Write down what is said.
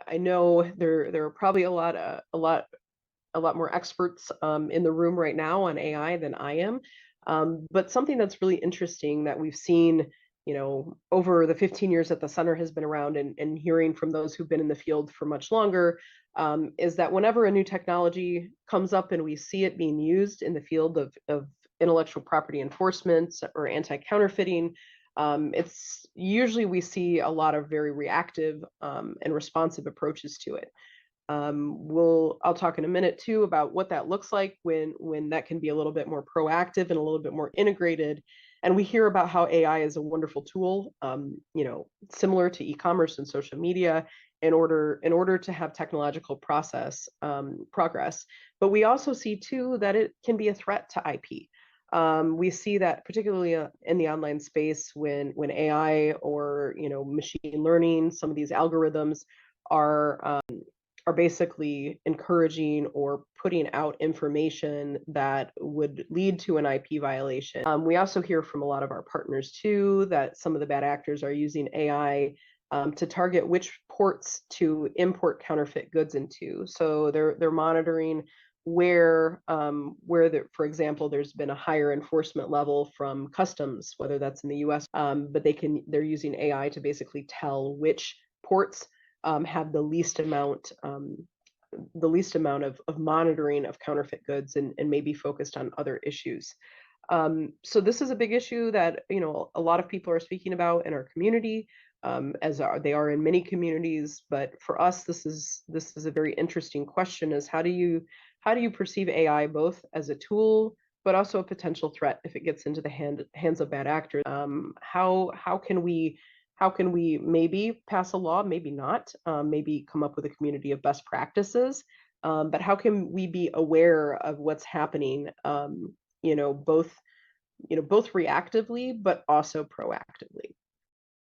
I know there are probably a lot more experts in the room right now on AI than I am. But something that's really interesting that we've seen, over the 15 years that the center has been around, and hearing from those who've been in the field for much longer, is that whenever a new technology comes up and we see it being used in the field of intellectual property enforcement or anti-counterfeiting, it's usually we see a lot of very reactive and responsive approaches to it. I'll talk in a minute too about what that looks like when that can be a little bit more proactive and a little bit more integrated. And we hear about how AI is a wonderful tool, similar to e-commerce and social media, in order to have technological process progress. But we also see too that it can be a threat to IP. We see that particularly in the online space when AI or machine learning, some of these algorithms are are basically encouraging or putting out information that would lead to an IP violation. We also hear from a lot of our partners too that some of the bad actors are using AI to target which ports to import counterfeit goods into. So they're monitoring for example, there's been a higher enforcement level from customs, whether that's in the U.S. But they're using AI to basically tell which ports have the least amount of monitoring of counterfeit goods, and maybe focused on other issues. So this is a big issue that a lot of people are speaking about in our community, they are in many communities. But for us, this is a very interesting question: is how do you perceive AI both as a tool but also a potential threat if it gets into the hands of bad actors? How can we maybe pass a law, maybe not, maybe come up with a community of best practices, but how can we be aware of what's happening, both reactively but also proactively?